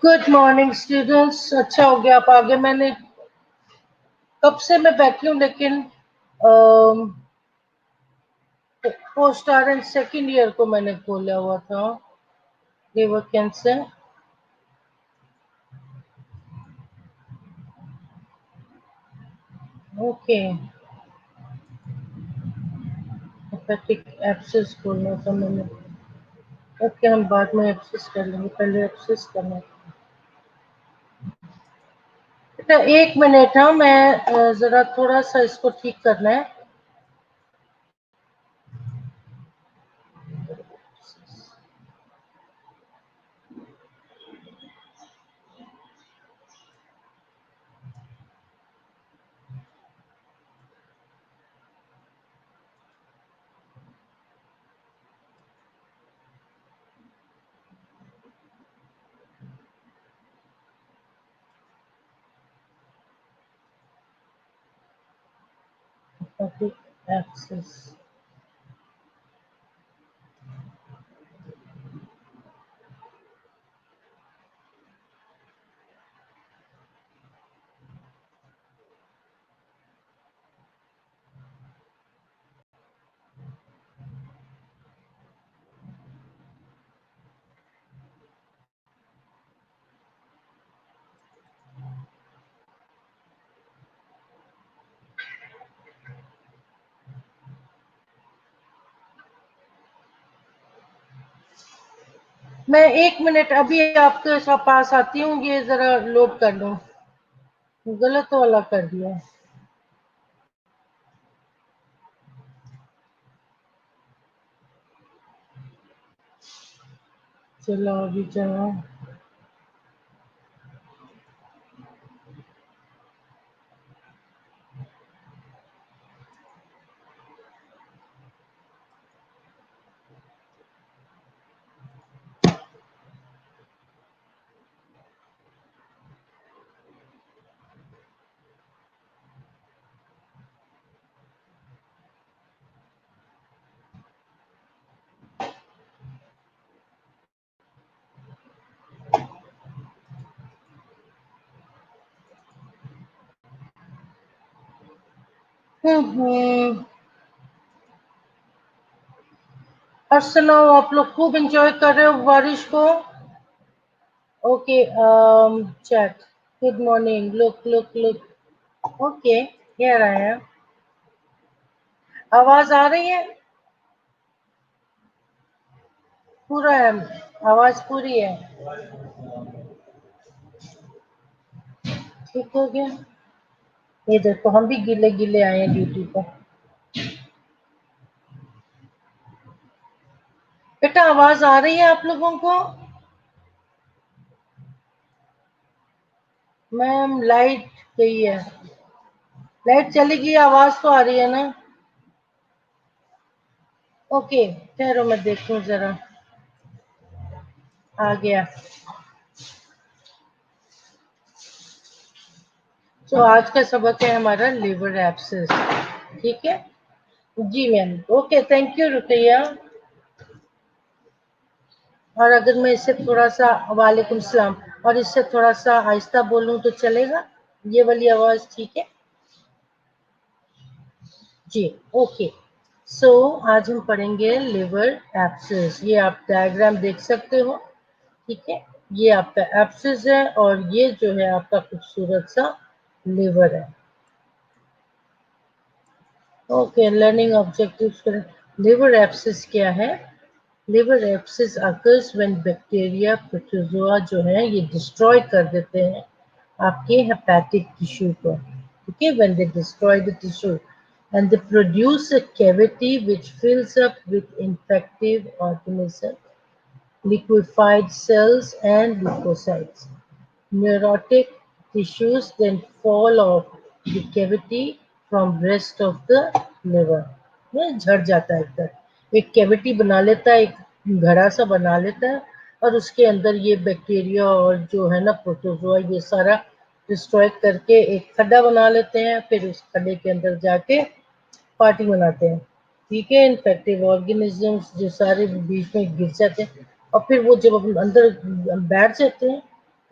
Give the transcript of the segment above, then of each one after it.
Good morning students. अच्छा हो गया आप आगे। मैंने कब से मैं बैठी हूँ, लेकिन पोस्ट आर सेकेंड ईयर को मैंने खोला हुआ था ये वैकेंसी। ओके, हेपेटिक एब्सेस खोलना था मैंने। ओके, हम बाद में एब्सेस कर लेंगे, पहले एब्सेस करना था। बेटा एक मिनट, हाँ मैं जरा थोड़ा सा इसको ठीक करना है। हेपेटिक एब्सेस, मैं एक मिनट अभी आपके पास आती हूँ। ये जरा लोड कर लूँ, गलत वाला कर दिया। चलो अभी चलो। और सुनाओ, आप लोग खूब एंजॉय कर रहे हो बारिश को? Okay, chat, good morning, look look look. Okay, here I am. आवाज आ रही है? पूरा है, आवाज पूरी है। ठीक हो गया। ये देखो, हम भी गिले गिले आए हैं ड्यूटी पर। बेटा आवाज आ रही है आप लोगों को? मैम लाइट गई है, लाइट चली गई, आवाज तो आ रही है ना? ओके, ठहरो मैं देखूं जरा। आ गया। तो आज का सबक है हमारा लिवर एब्सेस। ठीक है जी ma'am. Okay, thank you Ruqaiya. और अगर मैं इससे थोड़ा सा, वालेकुम सलाम, और इससे थोड़ा सा आहिस्ता बोलूं तो चलेगा? ये वाली आवाज ठीक है जी? ओके। सो आज हम पढ़ेंगे लिवर एब्सेस। ये आप डायग्राम देख सकते हो। ठीक है, ये आपका एब्सेस है और ये जो है आपका खूबसूरत सा लिवर है। ओके, लर्निंग ऑब्जेक्टिव्स पर लिवर एब्सेस क्या है? Liver abscess occurs when bacteria protozoa जो है ये डिस्ट्रॉय कर देते हैं आपके हेपेटिक टिश्यू को। ठीक है, when they destroy the tissue and they produce a cavity which फिल्स up with infective organism, liquefied cells and leukocytes. Neurotic tissues then fall off the cavity from rest of the liver. ये झड़ जाता है एकदम, एक cavity बना लेता है, एक घड़ा सा बना लेता है और उसके अंदर ये बैक्टीरिया और जो है ना प्रोटोजोआ ये सारा डिस्ट्रॉय करके एक खड्डा बना लेते हैं, फिर उस खड्डे के अंदर जाके पार्टी मनाते हैं। ठीक है, इन्फेक्टिव ऑर्गेनिजम्स जो सारे बीच में गिर जाते हैं और फिर वो जब अपन अंदर बैठ जाते हैं,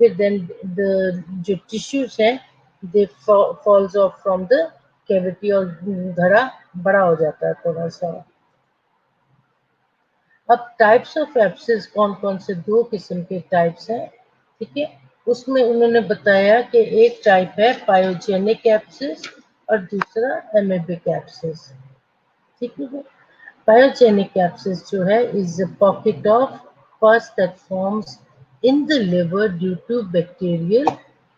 फिर देन द जो टिश्यूज हैं they falls off from the cavity और घड़ा बड़ा हो जाता है थोड़ा सा। अब टाइप्स ऑफ एब्सेस कौन कौन से? दो किस्म के टाइप्स हैं। ठीक है, उसमें उन्होंने बताया कि एक टाइप है पायोजेनिक एब्सेस और दूसरा एमेबिक एब्सेस। ठीक है, Pyogenic abscess जो है is a pocket of pus that forms in the liver due to bacterial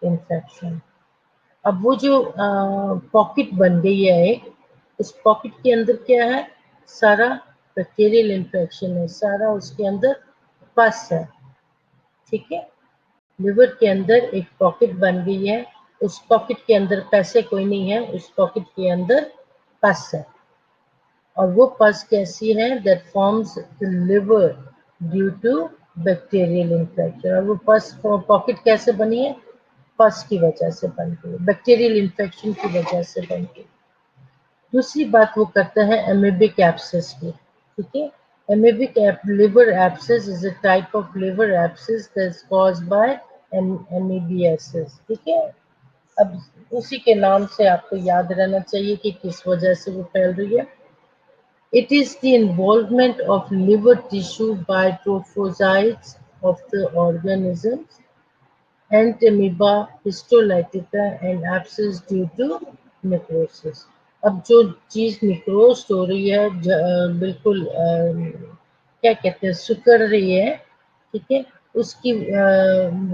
infection. अब वो जो पॉकेट बन गई है एक, उस पॉकेट के अंदर क्या है? सारा बैक्टीरियल इन्फेक्शन है, सारा उसके अंदर पस है। ठीक है, लिवर के अंदर एक पॉकेट बन गई है, उस पॉकेट के अंदर पैसे कोई नहीं है, उस पॉकेट के अंदर पस है। और वो पस कैसी है? That forms the liver due to bacterial infection. और वो पस पॉकेट कैसे बनी है? पस की वजह से बन गई, बैक्टीरियल इन्फेक्शन की वजह से बन गई। दूसरी बात वो करता है एमेबिक एब्सेस की। ठीक है, amoebic liver abscess is a type of liver abscess that is caused by amoebiasis. ठीक है, अब उसी के नाम से आपको याद रहना चाहिए कि किस वजह से वो फैल रही है। It is the involvement of liver tissue by trophocytes of the organisms and amoeba histolytica and abscess due to necrosis. अब जो चीज निक्रोज हो रही है बिल्कुल क्या कहते हैं, सुकड़ रही है। ठीक है, उसकी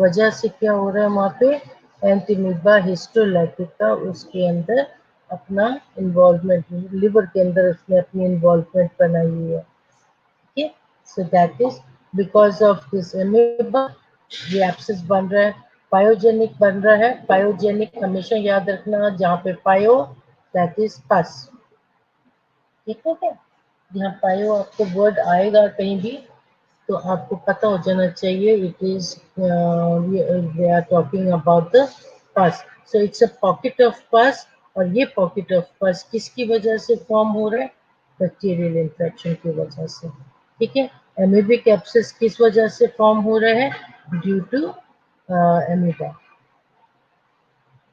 वजह से क्या हो रहा है वहाँ पे? एंटीमीबा हिस्टोलाइटिका उसके अंदर अपना इन्वॉल्वमेंट, लिवर के अंदर उसने अपनी इन्वॉल्वमेंट बनाई हुई है। ठीक है, so that is because of this amoeba ये एब्सेस बन रहा है, पायोजेनिक बन रहा है। पायोजेनिक हमेशा याद रखना, जहाँ पे पायो दैट इज पस। ठीक है क्या? यहाँ पायो आपको वर्ड आएगा कहीं भी तो आपको पता हो जाना चाहिए it is they are talking about the pus. So it's a pocket of pus और ये पॉकेट ऑफ पस किसकी वजह से फॉर्म हो रहा है? बैक्टीरियल इन्फेक्शन की वजह से। ठीक है, एमीबिक एब्सेस किस वजह से फॉर्म हो रहा है? Due to amoeba.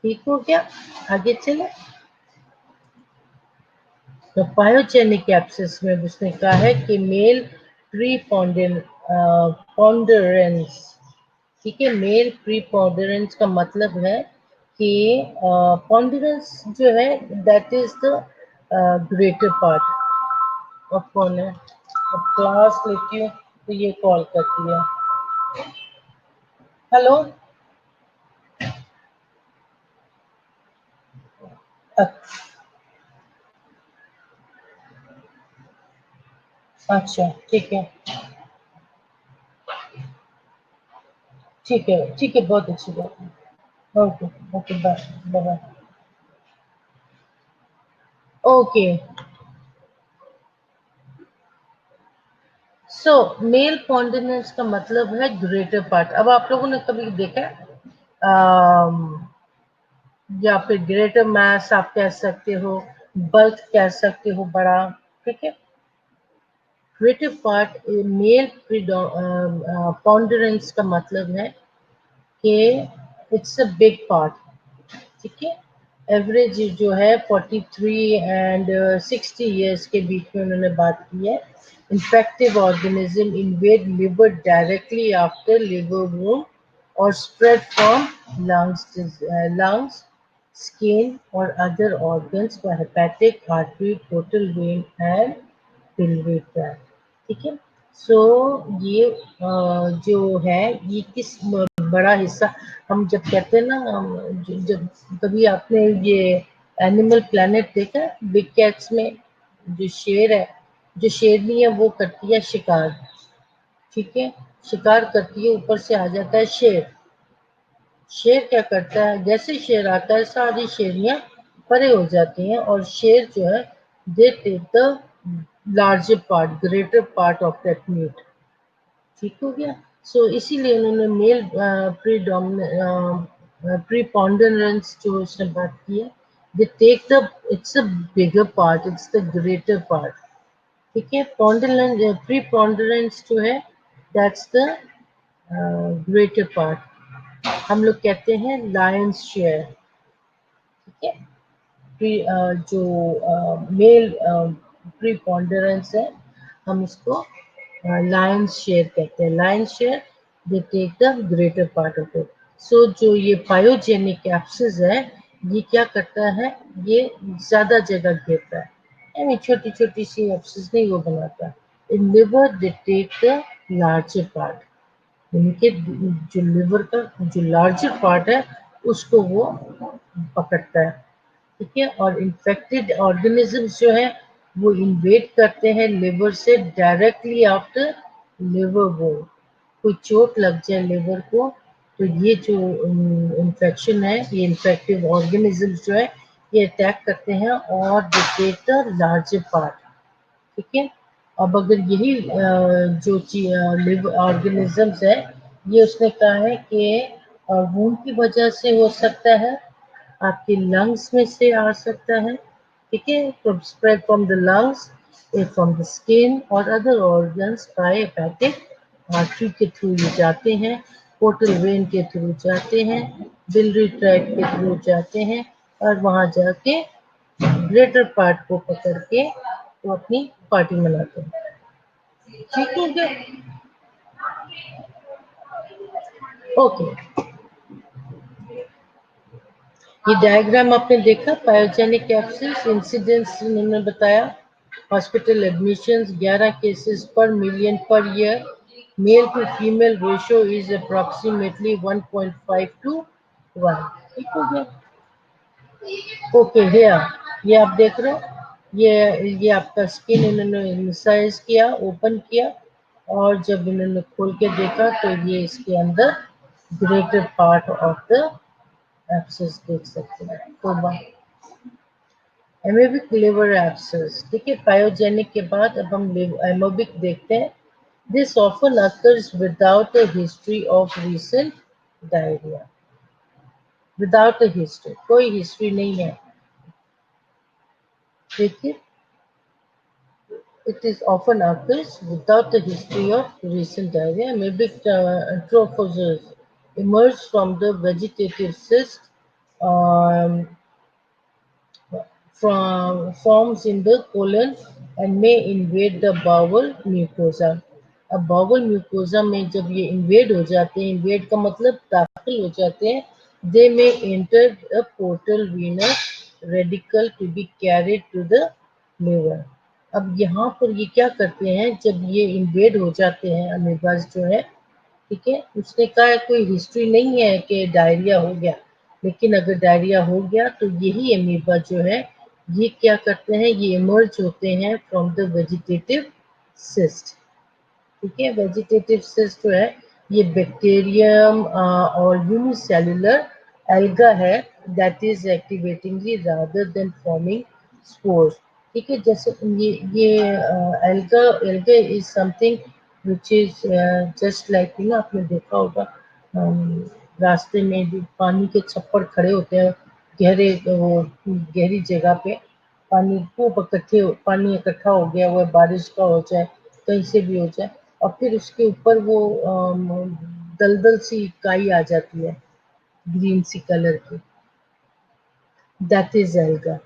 ठीक हो गया? आगे चले। तो पायोजेनिक एब्सेस में उसने कहा है कि मेल प्रीपोंडेरेंस। ठीक है, मेल प्रीपोंडेरेंस का मतलब है कि पोंडेरेंस जो है that is the greater part. अब कौन है? अब क्लास लेती हूँ तो ये कॉल करती है। हेलो। अच्छा ठीक है, ठीक है, ठीक है, बहुत अच्छी बात है। Okay okay bye bye. Okay so male continence का मतलब है ग्रेटर पार्ट। अब आप लोगों ने कभी देखा है या फिर ग्रेटर मास आप कह सकते हो, बल्क कह सकते हो, बड़ा, ठीक है। ग्रेटर पार्ट मेल पॉन्डरेंस का मतलब है कि इट्स अ बिग पार्ट, ठीक है। एवरेज जो है 43 एंड 60 ईयर्स के बीच में उन्होंने बात की है। Infective organism invade liver directly after liver wound और spread from lungs, skin or other organs for hepatic, artery, portal vein and biliary tract, ठीक है। सो ये जो है ये किस बड़ा हिस्सा, हम जब कहते हैं ना जब कभी आपने ये एनिमल प्लेनेट देखा बिग कैट्स में, जो शेर है, जो शेरनी है वो करती है शिकार, ठीक है। शिकार करती है, ऊपर से आ जाता है शेर। शेर क्या करता है, जैसे शेर आता है सारी शेरनियां परे हो जाती हैं और शेर जो है they take the larger part, greater part of that meat, ठीक हो गया। सो इसीलिए उन्होंने मेल प्रीपॉन्डरेंस जो उसने बात की है, they take the, it's a bigger part, it's the greater part, ठीक है। पॉन्डरेंस प्रीपॉन्डरेंस जो है दैट्स द ग्रेटर पार्ट। हम लोग कहते हैं लायंस शेयर, ठीक है। जो मेल प्रीपॉन्डरेंस है हम इसको लायंस शेयर कहते हैं। Lion's share they take the greater part of it. So जो ये पायोजेनिक एप्सिस है ये क्या करता है, ये ज्यादा जगह घेरता है, यानी छोटी छोटी सी एप्सिस नहीं वो बनाता है। In liver they take the larger part, उनके जो लिवर का जो लार्जर पार्ट है उसको वो पकड़ता है, ठीक है। और इन्फेक्टेड ऑर्गेनिजम्स जो है वो इन्वेड करते हैं लिवर से डायरेक्टली आफ्टर लिवर वो, कोई चोट लग जाए लिवर को तो ये जो इन्फेक्शन है, ये इन्फेक्टिव ऑर्गेनिजम्स जो है ये अटैक करते हैं और they take the larger part, ठीक है। अब अगर यही जो लिव ऑर्गेनिजम्स है ये उसने कहा है कि वूंड की वजह से हो सकता है, आपके लंग्स में से आ सकता है, ठीक है। From spread from the lungs, from the skin और other organs by hepatic artery के थ्रू ये जाते हैं, पोर्टल वेन के थ्रू जाते हैं, बिलियरी ट्रैक्ट के थ्रू जाते हैं और वहां जाके ग्रेटर पार्ट को पकड़ के वो अपनी पार्टी मनाते हैं, ठीक हो गया। ओके, ये डायग्राम आपने देखा, पायोजेनिक एब्सेस इंसिडेंट्स उन्होंने बताया। Hospital admissions 11 cases per million per year, male to female ratio is approximately 1.5 to 1, ठीक हो गया। ओके हेयर, ये आप देख रहे हो, ये आपका स्किन इन्होंने इंसाइज किया, ओपन किया और जब इन्होंने खोल के देखा तो ये इसके अंदर greater part of the abscess देख सकते हैं। तो एमोबिक लिवर एब्सेस, ठीक है। पायोजेनिक के बाद अब हम एमोबिक देखते हैं। This often occurs without a history of recent diarrhoea, without a history, कोई हिस्ट्री नहीं है, देखिए। It is often occurs without a history of recent diarrhea. Maybe trophozoes emerge from the vegetative cyst um, from forms in the colon and may invade the bowel mucosa. अब bowel mucosa में जब ये invade हो जाते हैं, invade का मतलब दाखिल हो जाते हैं, they may enter a portal venous radical to be carried to the liver. अब यहाँ पर ये क्या करते हैं, जब ये इन्वेड हो जाते हैं अमीबास जो है, ठीक है। उसने कहा है कोई हिस्ट्री नहीं है कि डायरिया हो गया, लेकिन अगर डायरिया हो गया तो यही अमीबा जो है ये क्या करते हैं, ये इमर्ज होते हैं फ्रॉम द वेजिटेटिव सिस्ट, ठीक है। वेजिटेटिव सिस्ट जो है ये बैक्टीरियम और यूनिसेल्युलर एल्गा है that is activatingly rather than forming spores. ठीक है, जैसे ये alga alga is something which is just like you know, आपने देखा होगा रास्ते में भी पानी के छप्पर खड़े होते हैं गहरे, वो गहरी जगह पे पानी खूब पानी इकट्ठा हो गया हुआ है, बारिश का हो जाए, कहीं से भी हो जाए, और फिर उसके ऊपर वो दलदल सी काई आ जाती है ग्रीन सी कलर की, दैट इज एल्गा।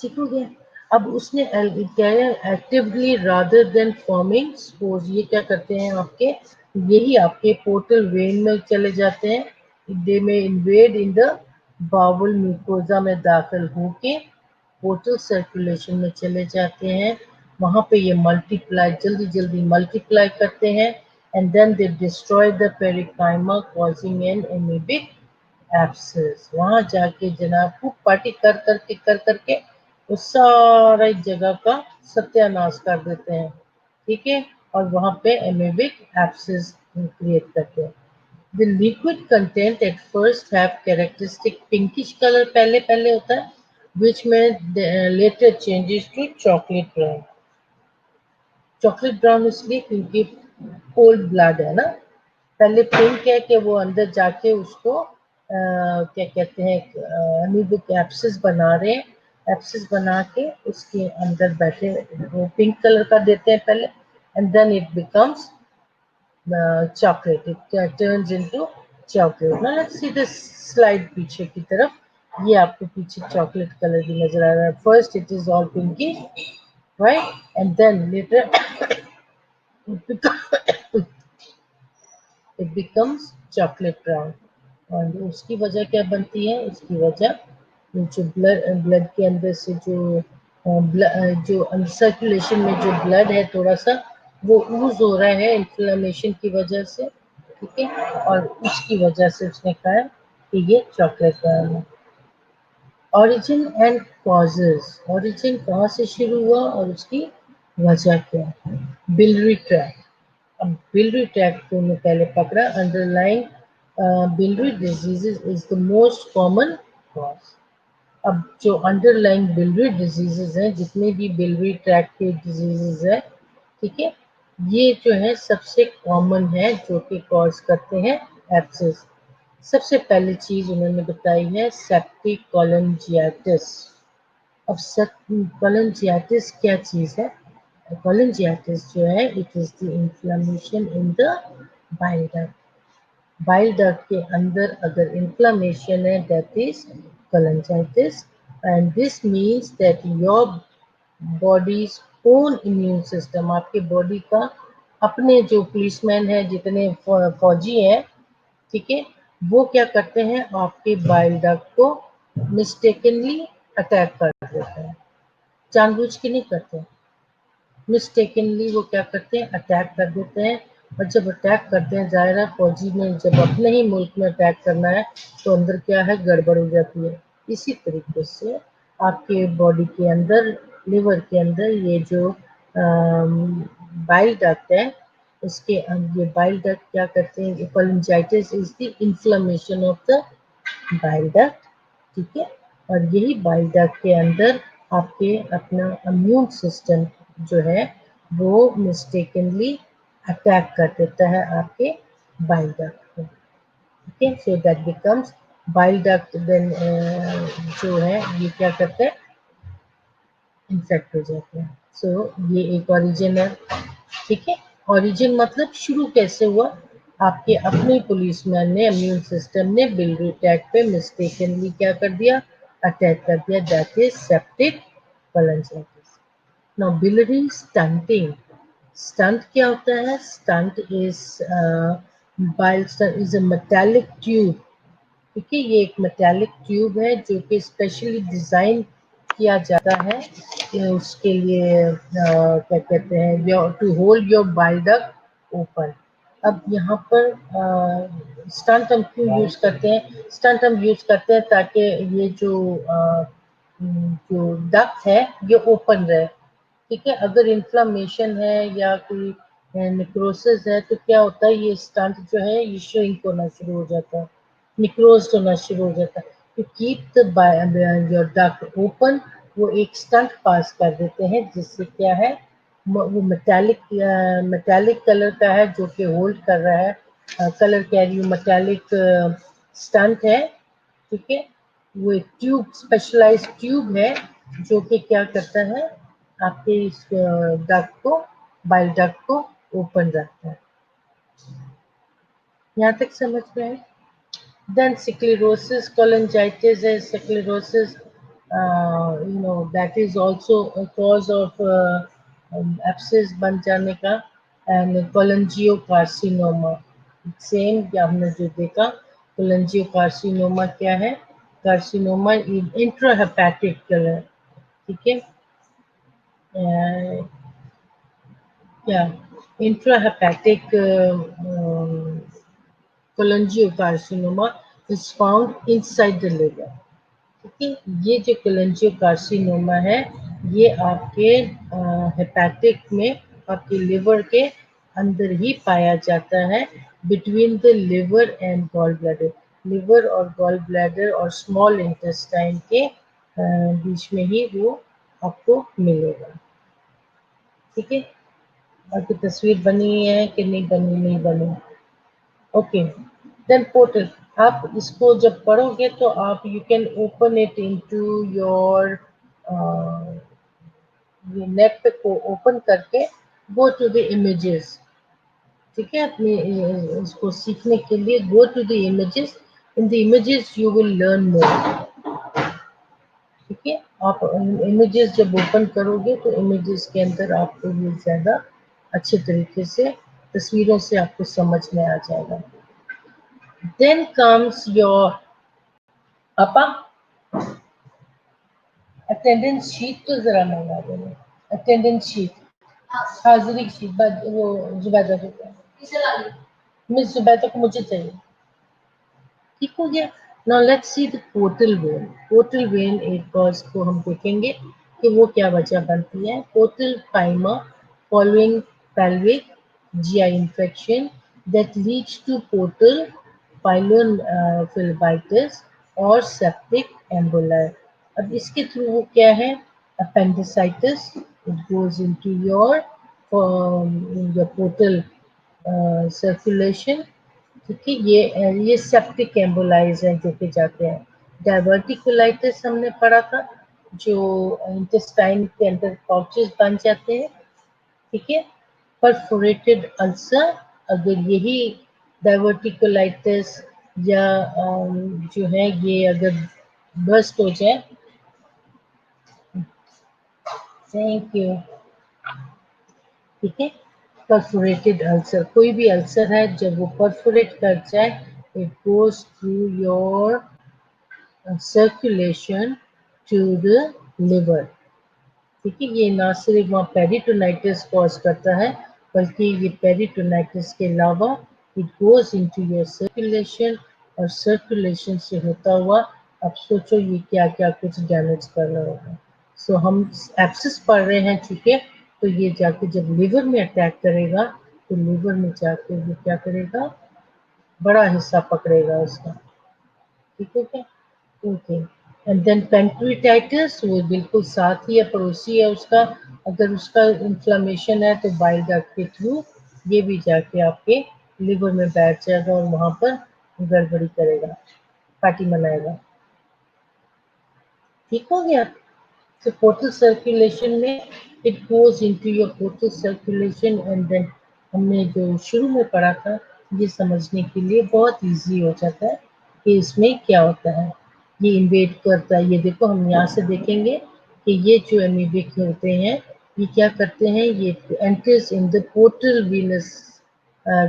ठीक हो गया। अब उसने क्या है, actively rather than forming spores, ये क्या करते हैं आपके, यही आपके पोर्टल वेन में चले जाते हैं, दे में invade in the bowel mucosa में दाखिल होके पोर्टल सर्कुलेशन में चले जाते हैं, वहां पे ये मल्टीप्लाई जल्दी जल्दी मल्टीप्लाई करते हैं, and then they destroy the parenchyma causing an amoebic abscess. वहां जाके जनाब खूब पार्टी कर करके उस सारा जगह का सत्यानाश कर देते हैं। ठीक है, और वहां पे एमीबिक एब्सेस क्रिएट करते हैं। The liquid content at first have characteristic pinkish color, पहले पहले होता है, which में later changes to chocolate brown। Chocolate brown इसलिए क्योंकि कोल्ड ब्लड है ना, पहले पिंक है कि वो अंदर जाके उसको क्या कहते हैं, अमीबिक एब्सेस बना रहे हैं, एब्सेस बना के उसके अंदर बैठे वो पिंक कलर का देते हैं पहले, and then it becomes chocolate, it turns into chocolate। Now let's see the slide पीछे की तरफ, ये आपको पीछे चॉकलेट कलर की नजर आ रहा है, first it is all pinky, right, and then later it becomes chocolate brown. और उसकी वजह क्या बनती है, उसकी वजह जो ब्लड के अंदर से जो सर्कुलेशन में जो ब्लड है थोड़ा सा वो यूज हो रहा है इन्फ्लेमेशन की वजह से। ठीक है, और उसकी वजह से उसने कहा कि ये चॉकलेट ब्राउन है। ओरिजिन एंड कॉजेज, ओरिजिन कहाँ से शुरू हुआ और उसकी वजह क्या है। बिलरी ट्रैक्ट, अब बिलरी ट्रैक्ट को मैं पहले पकड़ा, underline biliary diseases is the most common cause. अब जो अंडरलाइन बिलरी डिजीजेज हैं, जितने भी बिलरी ट्रैक्ट के डिजीजेज हैं, ठीक है, ये जो है सबसे कॉमन है जो कि कॉज करते हैं एब्सेस। सबसे पहली चीज उन्होंने बताई है सेप्टिक कोलंजियाटिस। अब कोलंजियाटिस क्या चीज है, कोलंजियाटिस जो है it is the inflammation in the bile duct. Bile duct के अंदर अगर इन्फ्लेमेशन है that is cholangitis, and this means that your body's own immune system, आपके बॉडी का अपने जो पुलिसमैन है, जितने फौजी हैं, ठीक है, वो क्या करते हैं आपके बाइल डक्ट को मिस्टेकनली अटैक कर देते हैं, जानबूझ के नहीं करते, मिस्टेकनली वो क्या करते हैं अटैक कर देते हैं। और जब अटैक करते हैं, जाहिर है फौजी ने जब अपने ही मुल्क में अटैक करना है तो अंदर क्या है गड़बड़ हो जाती है। इसी तरीके से आपके बॉडी के अंदर, लिवर के अंदर ये जो बाइल डक्ट है, उसके ये बाइल डक्ट क्या करते हैं, cholangitis is the inflammation of the bile duct. ठीक है, और यही बाइल डक्ट के अंदर आपके अपना इम्यून सिस्टम जो है वो मिस्टेकनली अटैक कर देता है आपके बाइल डक्ट को। ठीक है, so that becomes bile duct, then जो है ये क्या करते हैं इन्फेक्ट हो जाते हैं। सो ये एक ओरिजिन है। ठीक है, ओरिजिन मतलब शुरू कैसे हुआ, आपके अपने पुलिसमैन ने, इम्यून सिस्टम ने बिलरी टैग पे मिस्टेकनली क्या कर दिया, अटैक कर दिया, that is septic cholangitis. Now biliary stenting, stent क्या होता है, stent is bile stent is a metallic tube. ठीक है, ये एक मेटालिक ट्यूब है जो कि स्पेशली डिजाइन किया जाता है कि उसके लिए क्या कहते हैं, your to hold your bile duct open. अब यहाँ पर स्टंट हम क्यों यूज करते हैं, स्टंट हम यूज करते हैं ताकि ये जो डक्ट है ये ओपन रहे। ठीक है, अगर इन्फ्लामेशन है या कोई नेक्रोसिस है तो क्या होता है, ये स्टंट जो है ये श्रिंक होना शुरू हो जाता है। निक्रोज होना शुरू हो जाता है। To keep the your duct open, वो एक स्टंट पास कर देते हैं जिससे क्या है, वो मेटालिक कलर का है जो कि होल्ड कर रहा है, कलर कैरी मेटालिक स्टंट है, ठीक है। वो एक ट्यूब, स्पेशलाइज्ड ट्यूब है जो कि क्या करता है, आपके इस डक्ट को, बाइल डक्ट को ओपन रखता है। यहाँ तक समझ में है? Then sclerosis, cholangitis is sclerosis. That is also a cause of abscess बन जाने का, and cholangiocarcinoma. Same क्या हमने जो देखा, cholangiocarcinoma क्या है? Carcinoma in intrahepatic कलर, ठीक है? क्या intrahepatic cholangiocarcinoma is found inside the liver. ठीक है, ये जो cholangiocarcinoma है, ये आपके हेपेटिक में, आपके लिवर के अंदर ही पाया जाता है, between the liver and gall bladder, liver और गॉल ब्लैडर और स्मॉल इंटेस्टाइन के बीच में ही वो आपको मिलेगा। ठीक है, आपकी तस्वीर बनी है कि नहीं बनी, नहीं बनी। ओके, देन पोर्टल, आप इसको जब पढ़ोगे तो आप you can open it into your, ये नेट को ओपन करके गो टू द इमेजेस, ठीक है। अपने इसको सीखने के लिए go to the images, in the images you will learn more, ठीक है। आप इमेजेस जब ओपन करोगे तो इमेजेस के अंदर आपको ये ज़्यादा अच्छे तरीके से, तस्वीरों से आपको समझ में आ जाएगा। देन कम्स योर अपा, अटेंडेंस शीट तो जरा मंगा देना, अटेंडेंस शीट, हाजिरी शीट, वो जुबैदा को, मिस जुबैदा को मुझे चाहिए, ठीक हो गया। Now let's see the portal vein. Portal vein एक कॉज को हम देखेंगे कि वो क्या वजह बनती है। Portal pyaemia following pelvic GI infection that leads to portal pyelonephritis और septic emboli। अब इसके थ्रू वो क्या है, appendicitis, it goes into your portal circulation, ठीक है। ये सेप्टिक एम्बोलाइज है जो कि जाते हैं। डायवर्टिकुलाइटिस हमने पढ़ा था, जो इंटेस्टाइन के अंदर पाउचेस बन जाते हैं, ठीक है। परफोरेटेड अल्सर, अगर यही डायवर्टिकुलाइटिस या जो है ये अगर बस्ट हो जाए, थैंक यू, ठीक है। परफोरेटेड अल्सर, कोई भी अल्सर है जब वो परफोरेट कर जाए, it goes through your circulation to the liver, ठीक है। ये ना सिर्फ वहाँ पेरिटोनाइटिस कॉज करता है, बल्कि ये पेरिटोनाइटिस के अलावा it goes into your circulation, और सर्कुलेशन से होता हुआ अब सोचो ये क्या क्या कुछ डैमेज कर रहा होगा। सो हम एब्सिस पढ़ रहे हैं, ठीक है। तो ये जाके जब लिवर में अटैक करेगा तो लिवर में जाके वो क्या करेगा, बड़ा हिस्सा पकड़ेगा उसका, ठीक है क्या, ओके। एंड देन पेंक्रियाटाइटिस, वो बिल्कुल साथ ही है, पड़ोसी है उसका। अगर उसका इन्फ्लेमेशन है तो बाइल डक्ट के थ्रू ये भी जाके आपके लिवर में बैठ जाएगा और वहां पर गड़बड़ी करेगा, पार्टी मनाएगा, ठीक हो गया। तो पोर्टल सर्कुलेशन में it goes into your portal circulation, and then हमने जो शुरू में पढ़ा था, ये समझने के लिए बहुत इजी हो जाता है कि इसमें क्या होता है। ये इन्वेट करता है, ये देखो हम यहाँ से देखेंगे कि ये जो एमीबिक होते हैं, ये क्या करते हैं, ये enters in the portal Venus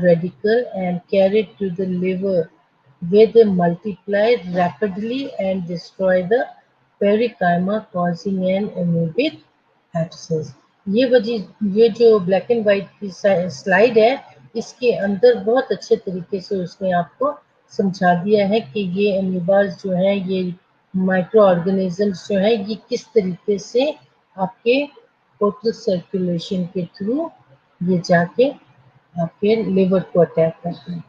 radical and carried to the liver, where they multiply rapidly and destroy the parenchyma, causing an amoebic abscess। ये जो ब्लैक एंड वाइट की स्लाइड है, इसके अंदर बहुत अच्छे तरीके से उसने आपको समझा दिया है कि ये अमीबास जो है, ये माइक्रो ऑर्गेनिजम्स जो है, ये किस तरीके से आपके पोर्टल सर्कुलेशन के थ्रू ये जाके आपके लिवर को अटैक करते हैं।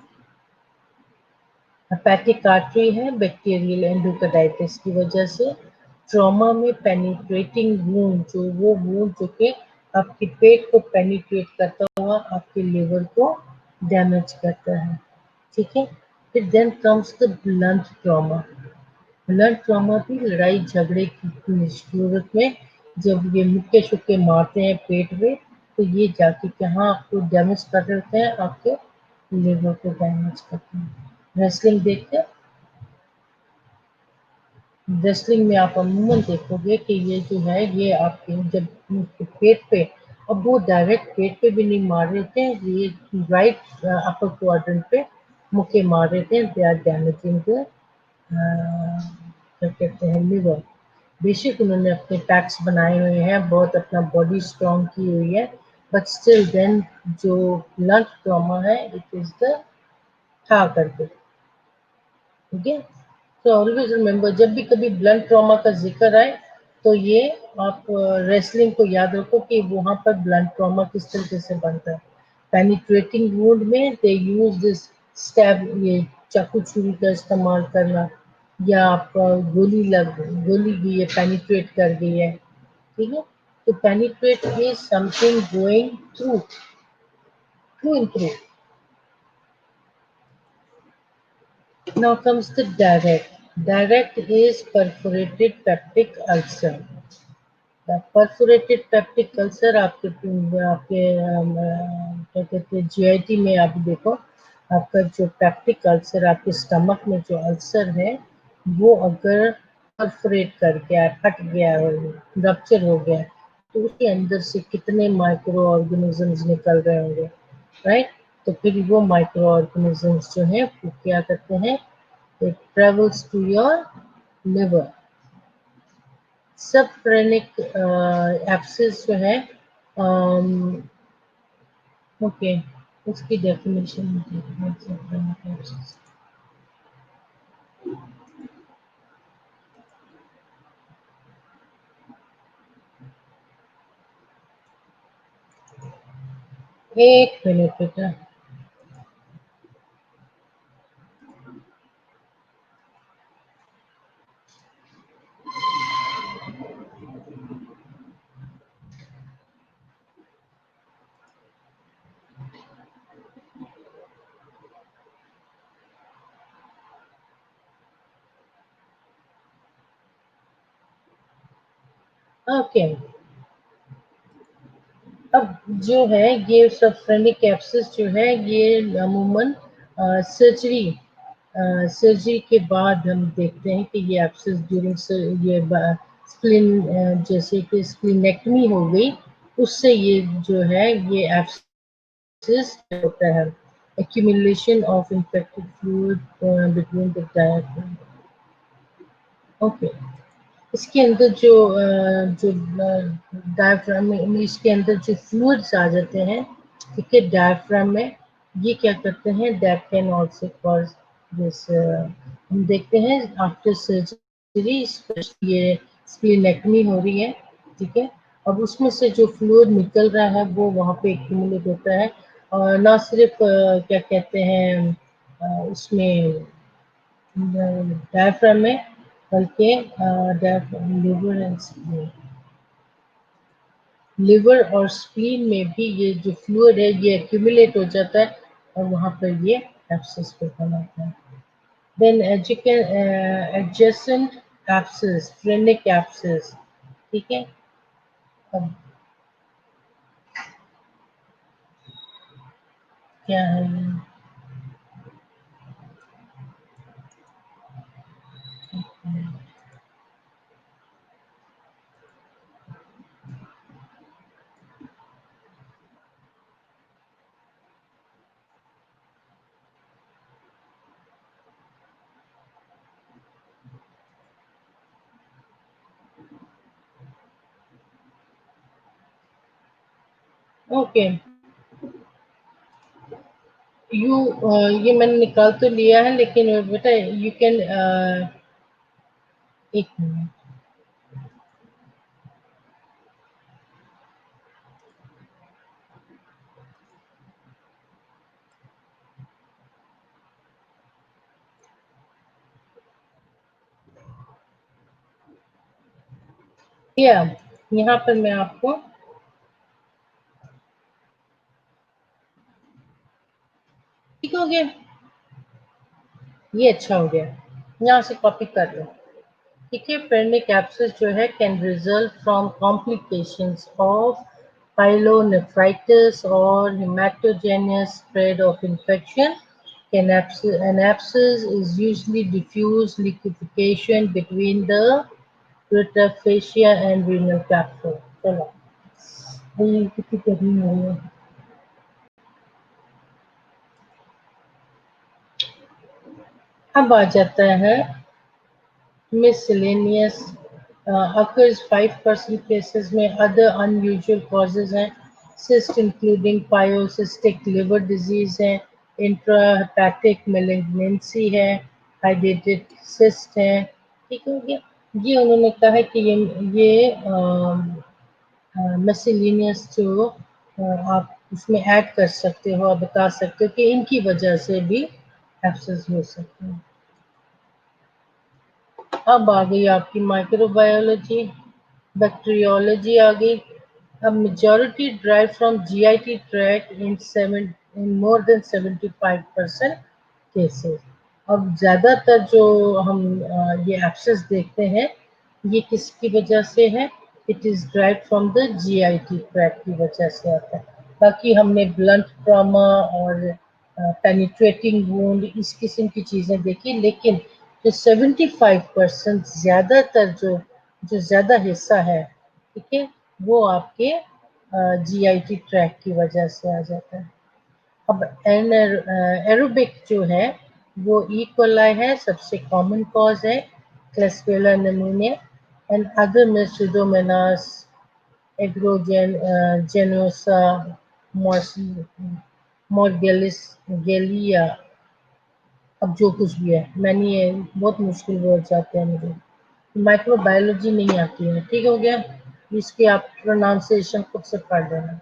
हेपेटिक आर्टरी है बैक्टीरियल एंडोकार्डाइटिस की वजह से। ट्रॉमा में पेनिट्रेटिंग वूंड, जो वो वूंड जो कि आपके पेट को पेनिट्रेट करता हुआ आपके लिवर को डैमेज करता है। ठीक है। फिर then comes the blunt trauma. Blunt trauma भी लड़ाई झगड़े की सूरत में जब ये मुक्के शुक्के मारते हैं पेट में, तो ये जाके कहाँ आपको डैमेज कर रहे होते हैं, आपके लिवर को डैमेज करते हैं। रेसलिंग देखते हैं, रेसलिंग में आप अमूमन देखोगे कि ये जो है ये आपके जब पेट पे, अब वो डायरेक्ट पेट पे भी नहीं मार रहे थे, ये राइट अपर क्वाड्रेंट पे मुक्के मार रहे थे। दे आर डैमेजिंग द क्या कहते हैं लिवर। बेशक उन्होंने अपने पैक्स बनाए हुए हैं, बहुत अपना बॉडी स्ट्रॉन्ग की हुई है, बट स्टिल देन जो ब्लंट ट्रॉमा है इट इज द था करके। ठीक है। तो ऑलवेज रिमेम्बर, जब भी कभी ब्लंट ट्रॉमा का जिक्र आए तो ये आप रेसलिंग को याद रखो कि वहां पर ब्लंट ट्रॉमा किस तरीके से बनता है। पेनिट्रेटिंग वुंड में दे यूज दिस स्टैब, ये चाकू छुरी का इस्तेमाल करना, या आपका गोली भी ये पेनिट्रेट कर गई है। ठीक है। तो penetrate is something going through, through and through. Now comes the direct. Direct is perforated peptic ulcer. The perforated peptic ulcer आपके आपके क्या कहते हैं जीआईटी में आप देखो, आपका जो पेप्टिक अल्सर आपके स्टमक में जो अल्सर है वो अगर परफोरेट कर गया है, फट गया है, रप्चर हो गया है, तो उसके अंदर से कितने माइक्रो ऑर्गेनिजम्स निकल रहे होंगे, राइट। तो फिर वो माइक्रो ऑर्गेनिजम्स जो है वो क्या करते हैं, it travels to your liver. Subphrenic abscess जो है, ओके, उसकी डेफिनेशन देखते सबफ्रेनिक एब्सिस। एक मिनट बेटा। ओके, अब जो है ये सबफ्रेनिक एब्सिस जो है ये अमूमन सर्जरी, सर्जरी के बाद हम देखते हैं कि ये एब्सिस ड्यूरिंग ये स्प्लिन, जैसे कि स्प्लिनेक्टमी हो गई, उससे ये जो है ये एब्सिस होता है, accumulation of infected fluid between the diaphragm। Okay. इसके अंदर जो डायफ्राम में इसके अंदर जो फ्लूइड्स आ जाते हैं, ठीक है, डायफ्राम में, ये क्या करते हैं, that can also cause this, हम देखते हैं आफ्टर सर्जरी स्पेशली ये स्प्लीनेक्टमी हो रही है, ठीक है, अब उसमें से जो फ्लूइड निकल रहा है वो वहाँ पे एक्यूमुलेट होता है, और ना सिर्फ क्या कहते हैं उसमें डायफ्राम में, बल्कि लिवर और स्प्लीन में भी ये जो फ्लूइड है ये एक्यूमुलेट हो जाता है, और वहाँ पर ये एब्सिस पे बनाता है। Then adjacent abscess, phrenic abscess, ठीक है। अब क्या है ये, ओके, ये मैंने निकाल तो लिया है, लेकिन बेटा यू कैन, एक मिनट। या यहाँ पर मैं आपको ठीक हो गया, ये अच्छा हो गया, यहाँ से कॉपी कर लो। ठीक है, पेनिक एब्सेस जो है can result from complications of pyelonephritis और haematogenous spread of infection. An abscess is usually diffuse liquefaction between the retrophasia and renal capsule. चलो, ये कितनी गर्मी हो रही है। अब आ जाता है miscellaneous, occurs 5% cases में। other unusual causes हैं cyst including pyocystic liver disease है, intrahepatic malignancy है, hydrated cyst है। ठीक हो गया, ये उन्होंने कहा है कि ये miscellaneous जो आप उसमें ऐड कर सकते हो और बता सकते हो कि इनकी वजह से भी एब्सेस हो सकते हैं। अब आ गई आपकी माइक्रोबायोलॉजी, बैक्टीरियोलॉजी आ गई। अब majority drive from GIT tract in more than 75% cases. अब ज़्यादातर जो हम ये एब्सेस देखते हैं, ये किसकी वजह से है? It is drive from the GIT tract की वजह से आता है। बाकी हमने ब्लंट ट्रॉमा और पेनिट्रेटिंग वूंड इस किस्म की चीज़ें देखी, लेकिन जो 75% ज़्यादातर जो ज़्यादा हिस्सा है, ठीक है, वो आपके जीआईटी ट्रैक की वजह से आ जाता है। अब एरोबिक जो है वो इकोलाई है, सबसे कॉमन कॉज है क्लेस्ट्रेला निमोनिया एंड अदर में सुडोमोनास एग्रोजेनोसा मॉर्गेलिस गेलिया। अब जो कुछ भी है, मैंने ये बहुत मुश्किल वर्ड जाते हैं मुझे, माइक्रोबायोलॉजी नहीं आती है। ठीक हो गया, इसकी आप प्रोनाउंसिएशन खुद से पढ़ लेना।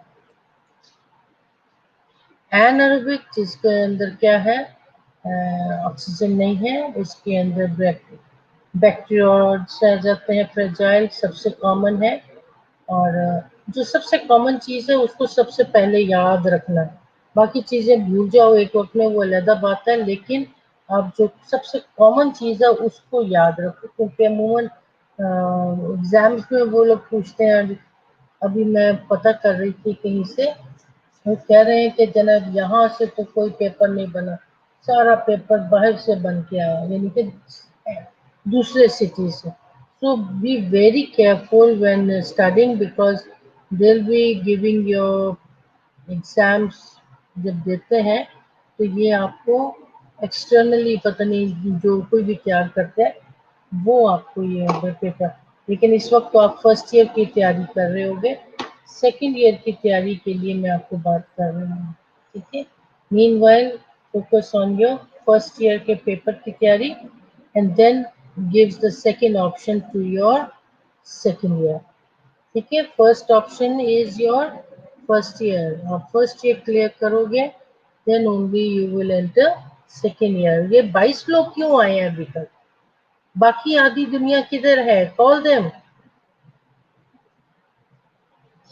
एनारोबिक जिसके अंदर क्या है, ऑक्सीजन नहीं है, उसके अंदर बैक्टीरियोट्स आ जाते हैं, फ्रेजाइल सबसे कॉमन है। और जो सबसे कॉमन चीज़ है उसको सबसे पहले याद रखना है, बाकी चीज़ें भूल जाओ एक वक्त में, वो अलग बात है, लेकिन आप जो सबसे कॉमन चीज़ है उसको याद रखो, क्योंकि अमूमन एग्जाम्स में वो लोग पूछते हैं। अभी मैं पता कर रही थी कहीं से, वो कह रहे हैं कि जनाब यहाँ से तो कोई पेपर नहीं बना, सारा पेपर बाहर से बन के आया, यानी कि दूसरे सिटी से। So be very careful when studying because they will be giving your exams. जब देते हैं तो ये आपको एक्सटर्नली पता नहीं जो कोई भी तैयार करते हैं वो आपको ये पेपर, लेकिन इस वक्त तो आप फर्स्ट ईयर की तैयारी कर रहे होगे, सेकेंड ईयर की तैयारी के लिए मैं आपको बात कर रही हूँ। ठीक है, meanwhile focus on your first year के पेपर की तैयारी and then gives the second option to your second year. ठीक है, first option is your first year, आप फर्स्ट ईयर क्लियर करोगे then only you will enter second year. ये 22 लोग क्यों आए हैं अभी तक? बाकी आधी दुनिया किधर है? Call them.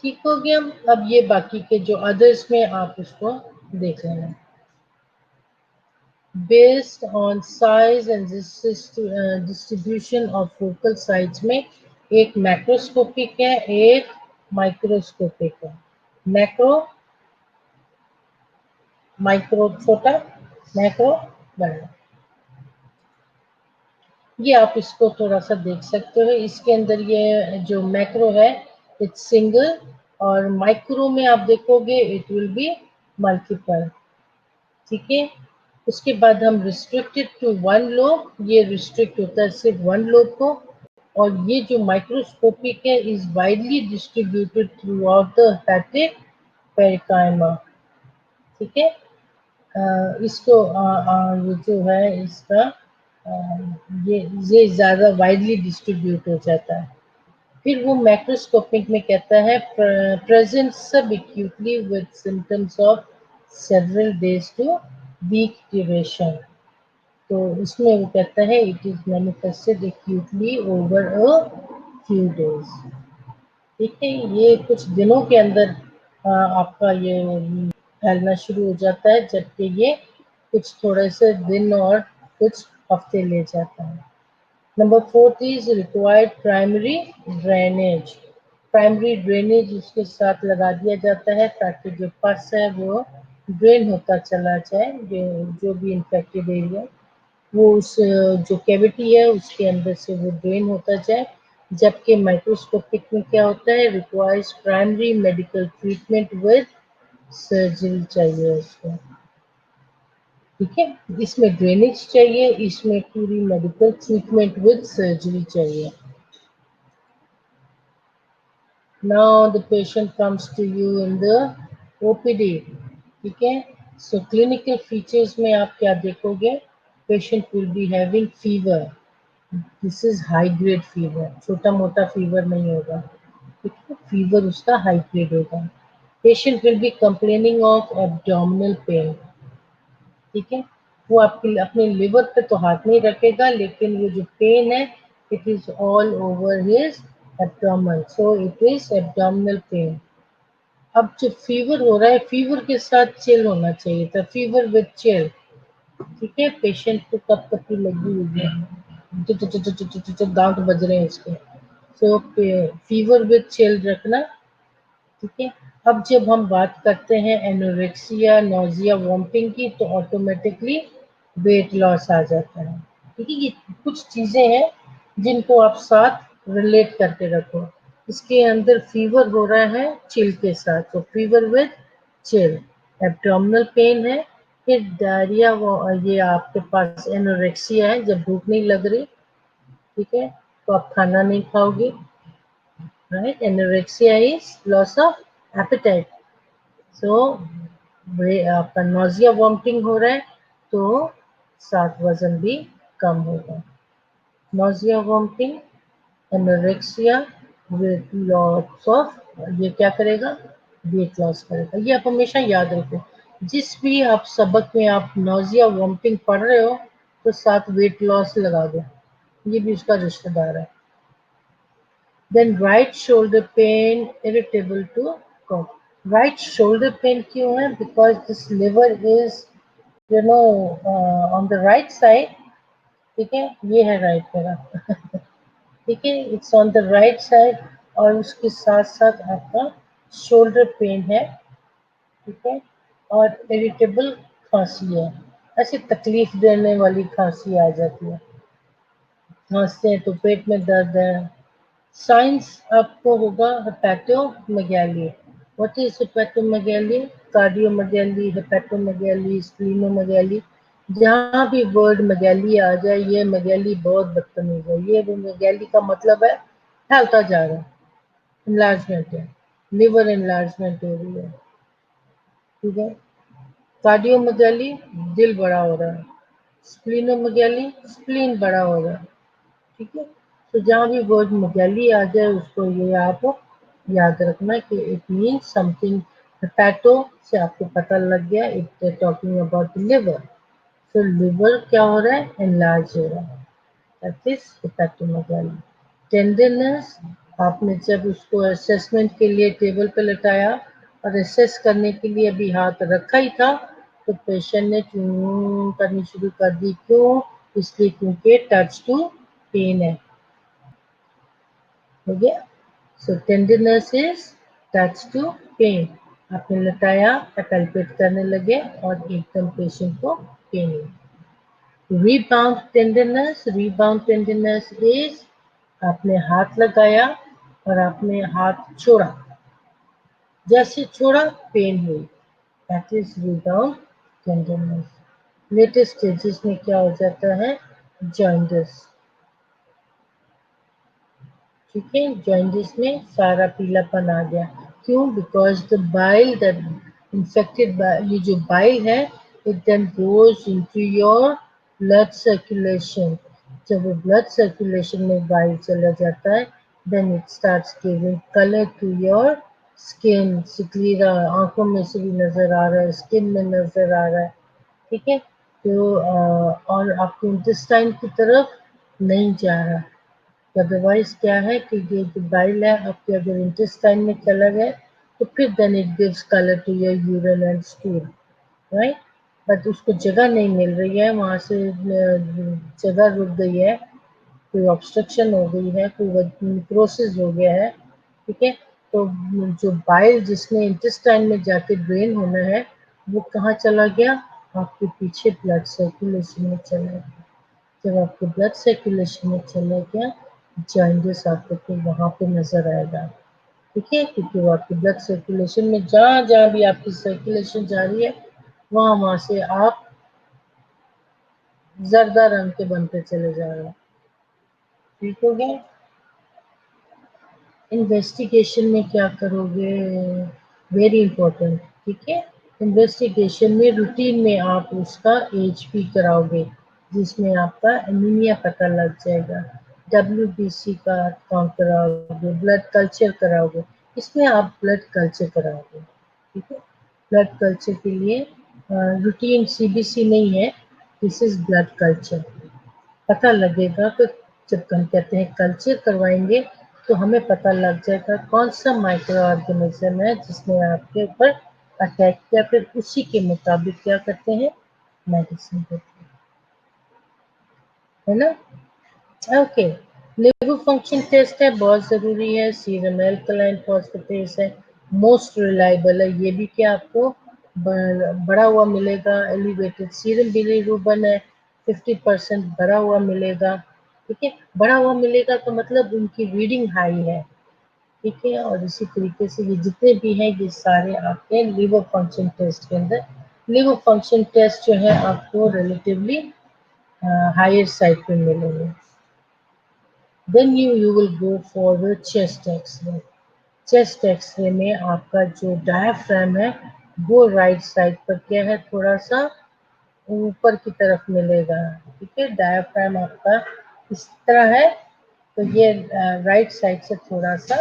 ठीक हो गया, अब ये बाकी के जो अदर्स में आप उसको देख लेना। Based on size and distribution of focal sites में एक मैक्रोस्कोपिक है, एक माइक्रोस्कोपिक है। मैक्रो माइक्रो छोटा, मैक्रो बड़ा। ये आप इसको थोड़ा सा देख सकते हो, इसके अंदर ये जो मैक्रो है इट्स सिंगल, और माइक्रो में आप देखोगे इट विल बी मल्टीपल। ठीक है, उसके बाद हम रिस्ट्रिक्टेड टू वन लोब, ये रिस्ट्रिक्ट होता है सिर्फ वन लोब को। और ये जो माइक्रोस्कोपिक है is widely distributed throughout the hepatic parenchyma. ठीक है, इसको ये जो है इसका ये ज़्यादा वाइडली डिस्ट्रीब्यूट हो जाता है। फिर वो मैक्रोस्कोपिक में कहता है present subacutely with symptoms of several days to week duration. तो इसमें वो कहता है it is manifested acutely over a few days. ठीक है, ये कुछ दिनों के अंदर आपका ये फैलना शुरू हो जाता है, जबकि ये कुछ थोड़े से दिन और कुछ हफ्ते ले जाता है। Number fourth is required primary drainage. Primary drainage उसके साथ लगा दिया जाता है ताकि जो पस है वो ड्रेन होता चला जाए, जो भी इन्फेक्टेड एरिया वो उस जो कैविटी है उसके अंदर से वो ड्रेन होता जाए। जबकि माइक्रोस्कोपिक में क्या होता है, requires primary medical treatment with surgery चाहिए उसको। ठीक है, इसमें ड्रेनेज चाहिए, इसमें पूरी मेडिकल ट्रीटमेंट विद सर्जरी चाहिए। Now the patient comes to you in the OPD. ठीक है, सो क्लिनिकल फीचर्स में आप क्या देखोगे, patient will be having fever. This is high grade fever, छोटा मोटा फीवर नहीं होगा। ठीक है, फीवर उसका हाई ग्रेड होगा। Patient will be complaining of abdominal pain. ठीक है, वो आपके अपने लिवर पे तो हाथ नहीं रखेगा, लेकिन वो जो पेन है it is all over his abdomen, so it is abdominal pain. अब जो फीवर हो रहा है, फीवर के साथ चिल होना चाहिए था, फीवर विद चिल। ठीक है, पेशेंट को कपकपी लगी हुई है, दांत बज रहे हैं इसके, सो फीवर विद चिल रखना। ठीक है, अब जब हम बात करते हैं एनोरेक्सिया नोजिया वॉमिटिंग की, तो ऑटोमेटिकली वेट लॉस आ जाता है। ठीक है, ये कुछ चीजें हैं जिनको आप साथ रिलेट करके रखो। इसके अंदर फीवर हो रहा है चिल के साथ, तो fever with chill, abdominal pain है, फिर डायरिया, वो ये आपके पास एनोरेक्सिया है, जब भूख नहीं लग रही। ठीक है, तो आप खाना नहीं खाओगे। Right, anorexia is loss of appetite, so आपका नोजिया वॉमिटिंग हो रहा है, तो साथ वजन भी कम होगा। Nausea vomiting, anorexia, weight loss of, ये क्या करेगा, वेट लॉस करेगा। ये आप हमेशा याद रखो, जिस भी आप सबक में आप नोजिया वॉमिटिंग पढ़ रहे हो तो साथ वेट लॉस लगा दो, ये भी उसका रिश्तेदार है। Then right shoulder pain, irritable to cough. Right shoulder pain क्यों है, because this liver is you know on the right side. ठीक है, ये है राइट मेरा ठीक है, it's on the right side, और उसके साथ साथ आपका शोल्डर पेन है। ठीक है, और इरिटेबल खांसी है, ऐसी तकलीफ देने वाली खांसी आ जाती है, खांसते हैं तो पेट में दर्द है। साइंस आपको होगा hepatomegaly. What is hepatomegaly, cardiomegaly, hepatomegaly, splenomegaly. जहाँ भी वर्ड मेगाली आ जाए, ये मेगाली बहुत बदतमीज है, ये मेगाली का मतलब है फैलता जा रहा है, इनलार्जमेंट है, लिवर इनलार्जमेंट हो रही है। ठीक है, कार्डियोमेगाली, दिल बड़ा हो रहा है, स्प्लीनोमेगाली, स्प्लीन बड़ा हो रहा है। ठीक है, तो जहाँ भी वर्ड मुगैली आ जाए उसको ये आप याद रखना कि इट मीन्स समथिंग। हेपेटो से आपको पता लग गया, इट टॉकिंग अबाउट लिवर, तो लिवर क्या हो रहा है, एनलार्ज हो रहा है, दैट इज हेपेटोमेगाली। टेंडरनेस, आपने जब उसको असेसमेंट के लिए टेबल पे लटाया और असेस करने के लिए अभी हाथ रखा ही था, तो पेशेंट ने चूं करनी शुरू कर दी, क्यों, इसलिए क्योंकि टच टू पेन है। हो गया, so tenderness is touch to pain. आपने लटाया, पैल्पेट करने लगे और एकदम पेशेंट को पेन हुई। Rebound tenderness, rebound tenderness is आपने हाथ लगाया और आपने हाथ छोड़ा, जैसे छोड़ा पेन हुई, that is rebound tenderness. Latest stages में क्या हो जाता है, जॉइंटिस। ठीक है, जॉइंटिस में सारा पीलापन आ गया, क्यों, because the bile that infected, ये जो बाइल है it then goes into your blood circulation. जब वो ब्लड सर्कुलेशन में बाइल चला जाता है, then it starts giving colour to your skin, sclera आंखों में से भी नजर आ रहा है, स्किन में नजर आ रहा है। ठीक है, तो और आपके इंटेस्टाइन की तरफ नहीं जा रहा। अदरवाइज क्या है कि ये जो बाइल है आपके अगर इंटेस्टाइन में चला गया तो फिर then it gives colour to your urine and stool, right. But उसको जगह नहीं मिल रही है, वहां से जगह रुक गई है, कोई ऑब्स्ट्रक्शन हो गई है, कोई प्रोसेस हो गया है, ठीक है। तो जो बाइल जिसने इंटेस्टाइन में जाके ड्रेन होना है वो कहाँ चला गया, आपके पीछे ब्लड सर्कुलेशन में चला गया। जब आपके ब्लड सर्कुलेशन में चला गया जॉइंटिस आपको फिर वहां पे नजर आएगा, ठीक है, क्योंकि वो आपके ब्लड सर्कुलेशन में जहाँ जहाँ भी आपकी सर्कुलेशन जा रही है वहां वहां से आप जर्दा रंग के बनते चले जा रहे हैं, ठीक हो गया। इन्वेस्टिगेशन में क्या करोगे, वेरी इंपॉर्टेंट, ठीक है। इन्वेस्टिगेशन में रूटीन में आप उसका एचपी कराओगे जिसमें आपका एनीमिया पता लग जाएगा, डब्ल्यूबीसी का काउंट कराओगे, ब्लड कल्चर कराओगे, इसमें आप ब्लड कल्चर कराओगे, ठीक है। ब्लड कल्चर के लिए रूटीन सीबीसी नहीं है, दिस इज ब्लड कल्चर, पता लगेगा। तो जब हम कहते हैं कल्चर करवाएंगे तो हमें पता लग जाएगा कौन सा माइक्रो ऑर्गेनिज्म है जिसने आपके ऊपर अटैक किया, फिर उसी के मुताबिक क्या करते हैं, मेडिसिन देते हैं, है ना। ओके, लिवर फंक्शन टेस्ट है, बहुत ज़रूरी है, सीरम एल्कलाइन फॉस्फेटेस है, मोस्ट रिलायबल है, ये भी क्या आपको बढ़ा हुआ मिलेगा, एलिवेटेड सीरम बिलीरुबिन है 50% बढ़ा हुआ मिलेगा, ठीक है। बढ़ा हुआ मिलेगा तो मतलब उनकी रीडिंग हाई है, ठीक है। और इसी तरीके से ये जितने भी हैं ये सारे आपके लिवर फंक्शन टेस्ट के अंदर, लिवर फंक्शन टेस्ट जो है आपको रिलेटिवली हायर साइड पे मिलेंगे। Then you will go for the chest X-ray. Chest X-ray में आपका जो डायाफ्राम है वो राइट साइड पर क्या है, थोड़ा सा ऊपर की तरफ मिलेगा, ठीक है। डायाफ्राम आपका इस तरह है तो ये राइट साइड से थोड़ा सा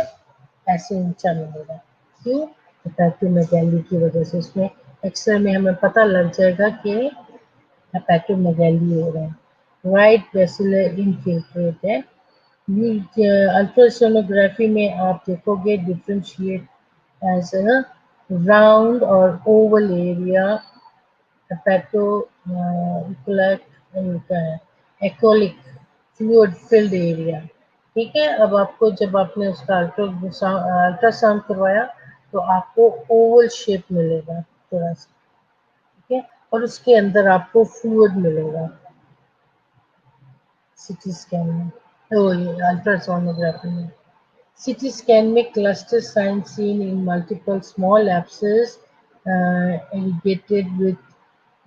ऐसे ऊंचा मिलेगा, क्यों, हेपेटोमेगाली की वजह से। उसमें एक्सरे में हमें पता लग जाएगा कि हेपेटोमेगाली हो रहा है, राइट वेसिलर इनफिल्ट्रेट है। ये अल्ट्रासोनोग्राफी में आप देखोगे डिफरेंशिएट एज अ राउंड और ओवल एरिया, हेपेटो एकोलिक फ्लूइड फिल्ड एरिया, ठीक है। अब आपको जब आपने उसका अल्ट्रासाउंड करवाया तो आपको ओवल शेप मिलेगा थोड़ा सा, ठीक है, और उसके अंदर आपको फ्लूइड मिलेगा सीटी स्कैन में, तो ये अल्ट्रासोनोग्राफी में। CT scan में cluster signs seen in multiple small abscesses irrigated with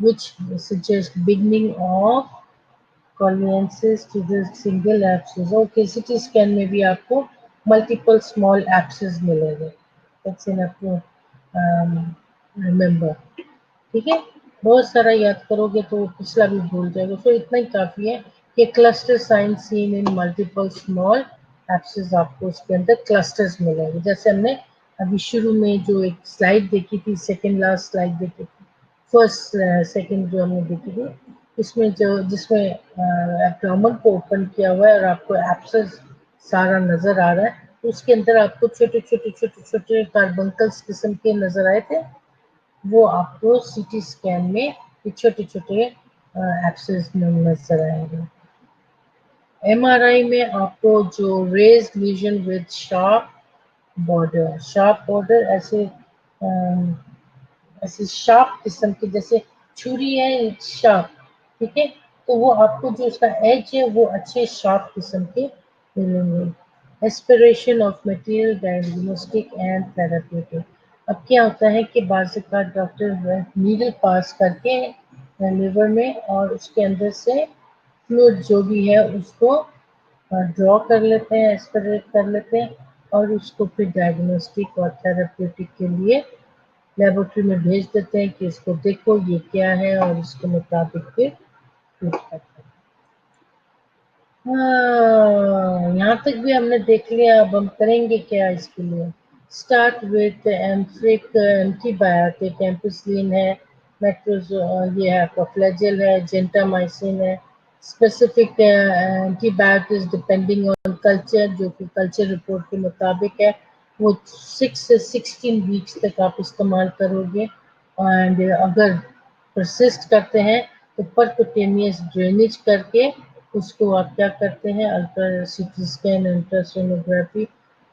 which suggest beginning of conveyances to the single abscess. Okay, CT scan में भी आपको multiple small abscesses मिलेंगे। That's enough to remember. ठीक है, बहुत सारा याद करोगे तो पिछला भी भूल जाएगा, तो इतना ही काफी है कि cluster sign seen in multiple small abscess, आपको उसके अंदर क्लस्टर्स मिलेंगे। जैसे हमने अभी शुरू में जो एक स्लाइड देखी थी, सेकंड लास्ट स्लाइड देखी थी, फर्स्ट सेकंड जो हमने देखी थी, इसमें जो जिसमें एब्डोमेन को ओपन किया हुआ है और आपको एप्सेस सारा नजर आ रहा है, तो उसके अंदर आपको छोटे छोटे छोटे छोटे कार्बंकल्स किस्म के नजर आए थे, वो आपको सीटी स्कैन में छोटे छोटे एब्सेस नजर आएंगे। एमआरआई में आपको जो raised lesion with sharp border ऐसे ऐसे शार्प किस्म के, जैसे छुरी है शार्प, ठीक है, तो वो आपको जो उसका एज है वो अच्छे शार्प किस्म के मिलेंगे। Aspiration of material diagnostic and therapeutic. अब क्या होता है कि बाज़ डॉक्टर नीडल पास करके लिवर में और उसके अंदर से फ्लूइड जो भी है उसको ड्रॉ कर लेते हैं, एस्पिरेट कर लेते हैं और उसको फिर डायग्नोस्टिक और थेराप्यूटिक के लिए लेबोरेटरी में भेज देते हैं कि इसको देखो ये क्या है और इसके मुताबिक फिर ट्रीट करते हैं। हाँ, यहाँ तक भी हमने देख लिया, अब हम करेंगे क्या इसके लिए। स्टार्ट विथ एम्फ्रिक एंटीबायोटिक, एम्पिसिलिन है, मेट्रोजो ये है, प्रोफ्लेजिल है, जेंटामाइसिन है, specific antibiotics depending on culture, जो कि कल्चर रिपोर्ट के मुताबिक है, वो 6 से 16 वीक्स तक आप इस्तेमाल करोगे। एंड अगर परसिस्ट करते हैं तो परक्यूटेनियस ड्रेनेज करके उसको आप क्या करते हैं, अल्ट्रा सीटी स्कैन, अल्ट्रासोनोग्राफी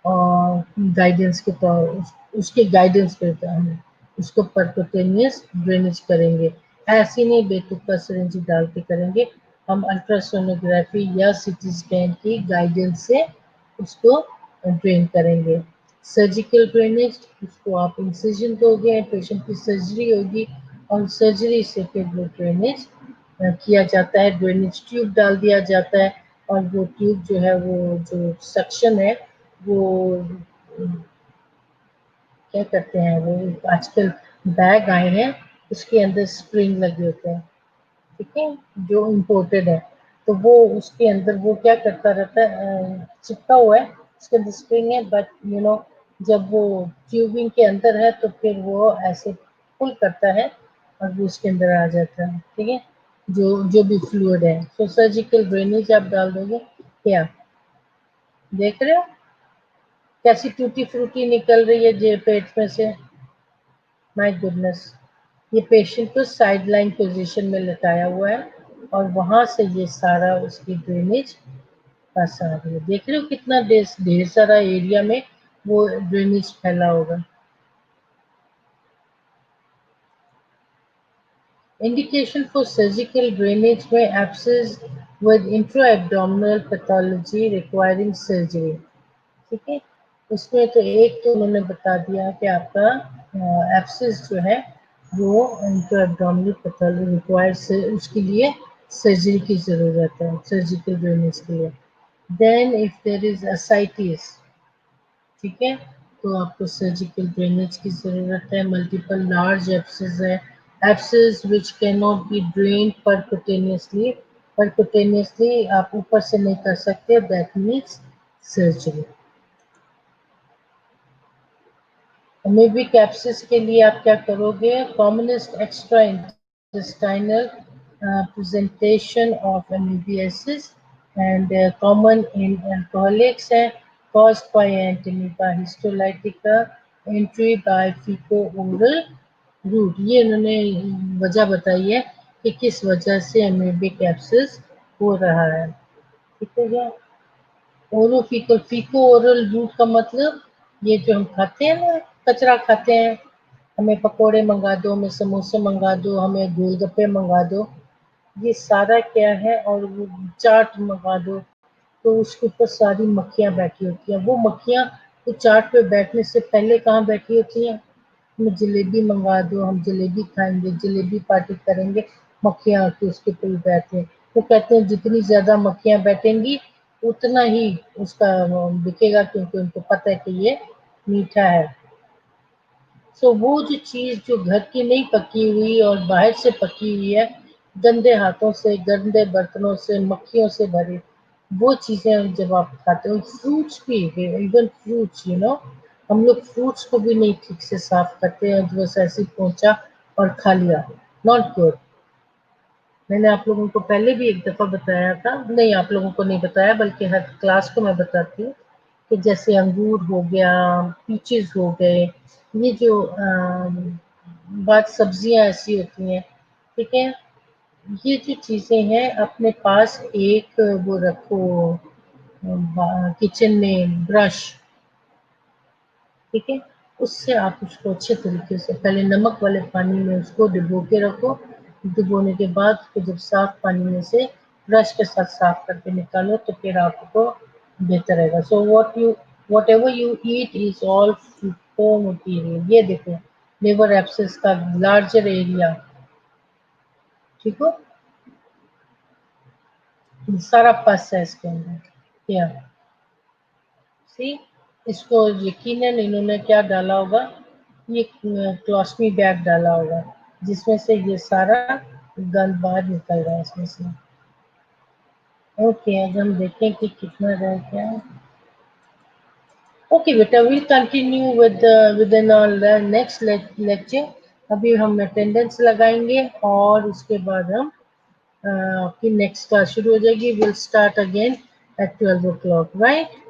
और गाइडेंस के तौर, उसके गाइडेंस पे हम उसको परक्यूटेनियस ड्रेनेज करेंगे। ऐसे नहीं बेतुका सिरिंज डाल के करेंगे, हम अल्ट्रासोनोग्राफी या सीटी स्कैन की गाइडेंस से उसको ड्रेन करेंगे। सर्जिकल ड्रेनेज, उसको आप इंसिजन दोगे, पेशेंट की सर्जरी होगी और सर्जरी से फिर वो ड्रेनेज किया जाता है, ड्रेनेज ट्यूब डाल दिया जाता है और वो ट्यूब जो है, वो जो सक्शन है वो क्या करते हैं, वो आजकल बैग आए हैं उसके अंदर स्प्रिंग लगे होते हैं, ठीक है, जो इम्पोर्टेड है, तो वो उसके अंदर वो क्या करता रहता है, चिपका हुआ है, उसके अंदर स्प्रिंग है, बट जब वो ट्यूबिंग के अंदर है तो फिर वो ऐसे पुल करता है और वो उसके अंदर आ जाता है, ठीक है, जो जो भी फ्लूइड है। तो सर्जिकल ड्रेनेज आप डाल दोगे। क्या देख रहे हो कैसी टूटी फ्रूटी निकल रही है जे पेट में से, माय गुडनेस। ये पेशेंट को साइड लाइन पोजिशन में लेटाया हुआ है और वहां से ये सारा उसकी ड्रेनेज पास आ रही है। देख रहे हो कितना ढेर सारा एरिया में वो ड्रेनेज फैला होगा। इंडिकेशन फॉर सर्जिकल ड्रेनेज में abscess with intra abdominal pathology requiring surgery, ठीक है। उसमें तो एक तो उन्होंने बता दिया कि आपका एब्सेस जो है वो इंट्रा एब्डोमिनल पैथोलॉजी रिक्वायर्ड से उसके लिए सर्जरी की ज़रूरत है, सर्जिकल ड्रेनेज के लिए। Then if there is ascites, ठीक है, तो आपको सर्जिकल ड्रेनेज की ज़रूरत है। मल्टीपल लार्ज एब्सेस है, abscess which can not be drain percutaneously, percutaneously आप ऊपर से नहीं कर सकते, that means surgery. Amoebic abscess के लिए आप क्या करोगे, commonest extra intestinal presentation of amoebiasis and common in alcoholics है, caused by Amoeba histolytica, entry by fecal-oral route। ये इन्होंने वजह बताई है कि किस वजह से अमीबिक एब्सेस हो रहा है, ठीक है क्या। ओरोफिकल, फीको ओरल रूट का मतलब ये जो हम खाते हैं ना, कचरा खाते हैं, हमें पकोड़े मंगा दो, हमें समोसे मंगा दो, हमें गोलगप्पे मंगा दो, ये सारा क्या है, और वो चाट मंगा दो, तो उसके ऊपर सारी मक्खियाँ बैठी होती हैं। वो मक्खियाँ तो चाट पे बैठने से पहले कहाँ बैठी होती हैं, हमें जलेबी मंगा दो, हम जलेबी खाएंगे, जलेबी पार्टी करेंगे, मक्खियाँ आके उसके ऊपर बैठते हैं। वो कहते हैं जितनी ज़्यादा मक्खियाँ बैठेंगी उतना ही उसका बिकेगा, क्योंकि उनको पता है कि ये मीठा है। सो वो जो चीज़ जो घर की नहीं पकी हुई और बाहर से पकी हुई है, गंदे हाथों से, गंदे बर्तनों से, मक्खियों से भरी, वो चीज़ें जब आप खाते हो, फ्रूट्स भी, इवन फ्रूट्स, हम लोग फ्रूट्स को भी नहीं ठीक से साफ करते हैं, बस ऐसे ही पहुंचा और खा लिया, नॉट गुड। मैंने आप लोगों को पहले भी एक दफ़ा बताया था, नहीं आप लोगों को नहीं बताया बल्कि हर क्लास को मैं बताती हूँ, कि जैसे अंगूर हो गया, पीचेस हो गए, ये जो बात सब्जियां ऐसी होती हैं, ठीक है, ये जो चीज़ें हैं अपने पास एक वो रखो, किचन में ब्रश, ठीक है, उससे आप उसको अच्छे तरीके से पहले नमक वाले पानी में उसको डिबो के रखो, डिबोने के बाद उसको जब साफ पानी में से ब्रश के साथ साफ करके निकालो तो फिर आपको बेहतर रहेगा। So what ever you eat is all food material. ये देखो लिवर एब्सेस का लार्जर एरिया, ठीक हो, सारा पस है इसके अंदर, क्या सी, इसको यकीनन इन्होंने क्या डाला होगा, ये क्लॉस्मी बैग डाला होगा जिसमें से ये सारा गंद बाहर निकल रहा है इसमें से। ओके, अब हम देखें कि कितना रह गया। ओके बेटा, will continue with in our next lecture. अभी हम अटेंडेंस लगाएंगे और उसके बाद हम आपकी नेक्स्ट क्लास शुरू हो जाएगी. Will start again at 12 o'clock, right?